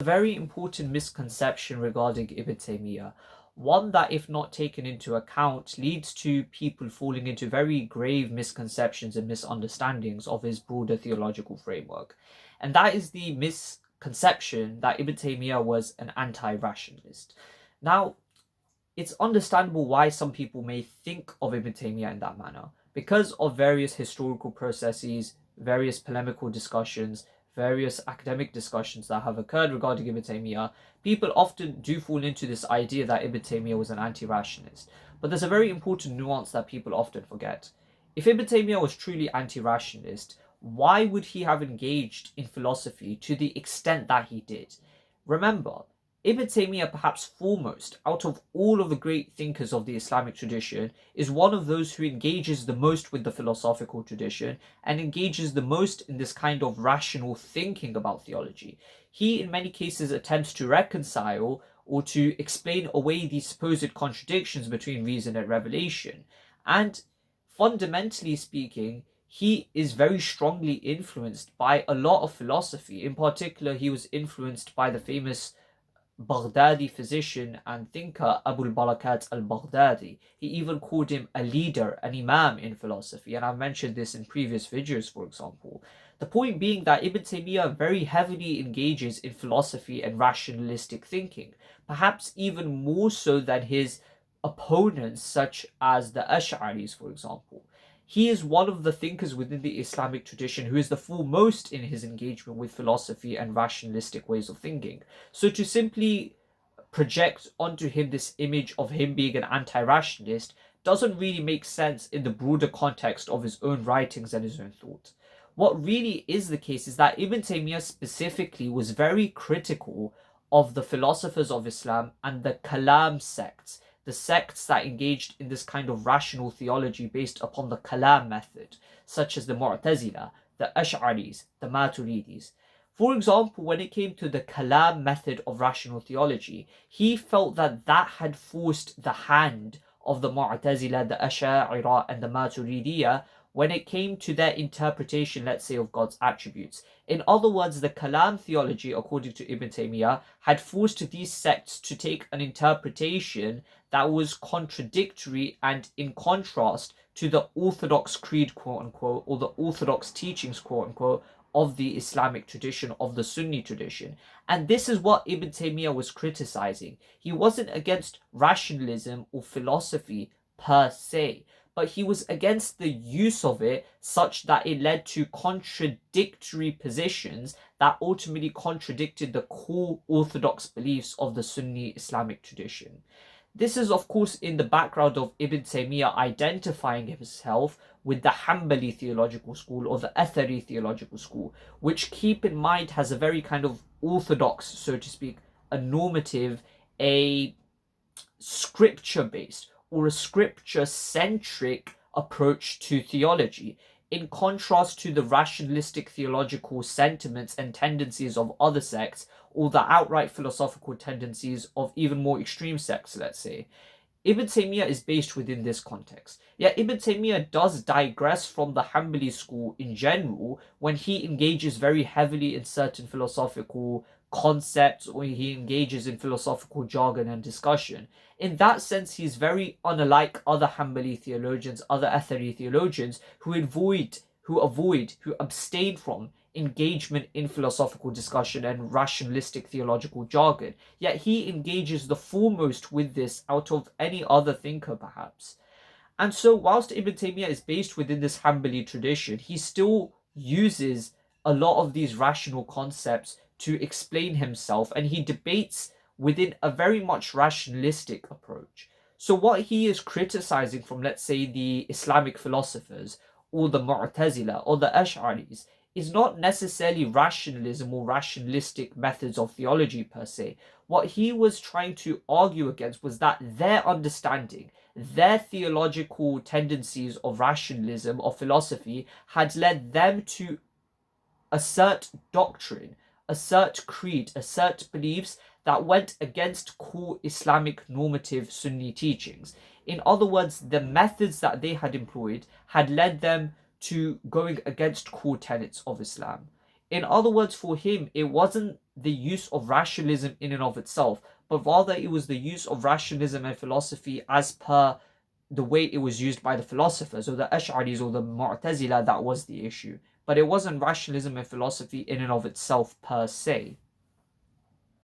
A very important misconception regarding Ibn Taymiyyah, one that, if not taken into account, leads to people falling into very grave misconceptions and misunderstandings of his broader theological framework. And that is the misconception that Ibn Taymiyyah was an anti-rationalist. Now, it's understandable why some people may think of Ibn Taymiyyah in that manner, because of various historical processes, various polemical discussions, various academic discussions that have occurred regarding Ibn Taymiyyah. People often do fall into this idea that Ibn Taymiyyah was an anti-rationalist. But there's a very important nuance that people often forget. If Ibn Taymiyyah was truly anti-rationalist, why would he have engaged in philosophy to the extent that he did? Remember, Ibn Taymiyyah, perhaps foremost, out of all of the great thinkers of the Islamic tradition, is one of those who engages the most with the philosophical tradition and engages the most in this kind of rational thinking about theology. He, in many cases, attempts to reconcile or to explain away these supposed contradictions between reason and revelation. And fundamentally speaking, he is very strongly influenced by a lot of philosophy. In particular, he was influenced by the famous Baghdadi physician and thinker Abu al-Barakat al-Baghdadi. He even called him a leader, an imam in philosophy, and I've mentioned this in previous videos, for example. The point being that Ibn Taymiyyah very heavily engages in philosophy and rationalistic thinking, perhaps even more so than his opponents such as the Ash'aris, for example. He is one of the thinkers within the Islamic tradition who is the foremost in his engagement with philosophy and rationalistic ways of thinking. So to simply project onto him this image of him being an anti-rationalist doesn't really make sense in the broader context of his own writings and his own thought. What really is the case is that Ibn Taymiyyah specifically was very critical of the philosophers of Islam and the Kalam sects, the sects that engaged in this kind of rational theology based upon the Kalam method, such as the Mu'tazila, the Ash'aris, the Maturidis. For example, when it came to the Kalam method of rational theology, he felt that that had forced the hand of the Mu'tazila, the Ash'ari, and the Maturidiyya when it came to their interpretation, let's say, of God's attributes. In other words, the Kalam theology, according to Ibn Taymiyyah, had forced these sects to take an interpretation that was contradictory and in contrast to the orthodox creed, quote unquote, or the orthodox teachings, quote unquote, of the Islamic tradition, of the Sunni tradition. And this is what Ibn Taymiyyah was criticizing. He wasn't against rationalism or philosophy per se, but he was against the use of it such that it led to contradictory positions that ultimately contradicted the core orthodox beliefs of the Sunni Islamic tradition. This is, of course, in the background of Ibn Taymiyyah identifying himself with the Hanbali theological school or the Athari theological school, which, keep in mind, has a very kind of orthodox, so to speak, a normative, a scripture-based or a scripture-centric approach to theology, in contrast to the rationalistic theological sentiments and tendencies of other sects, or the outright philosophical tendencies of even more extreme sects, let's say. Ibn Taymiyyah is based within this context. Yet Ibn Taymiyyah does digress from the Hanbali school in general when he engages very heavily in certain philosophical concepts or he engages in philosophical jargon and discussion. In that sense, he's very unlike other Hanbali theologians, other Athari theologians who abstain from engagement in philosophical discussion and rationalistic theological jargon. Yet he engages the foremost with this out of any other thinker, perhaps. And so, whilst Ibn Taymiyyah is based within this Hanbali tradition, he still uses a lot of these rational concepts to explain himself, and he debates within a very much rationalistic approach. So what he is criticizing from, let's say, the Islamic philosophers or the Mu'tazila or the Ash'aris is not necessarily rationalism or rationalistic methods of theology per se. What he was trying to argue against was that their understanding, their theological tendencies of rationalism, of philosophy, had led them to assert doctrine, assert creed, assert beliefs that went against core Islamic normative Sunni teachings. In other words, the methods that they had employed had led them to going against core tenets of Islam. In other words, for him, it wasn't the use of rationalism in and of itself, but rather it was the use of rationalism and philosophy as per the way it was used by the philosophers or the Ash'aris or the Mu'tazila. That was the issue. But it wasn't rationalism and philosophy in and of itself per se.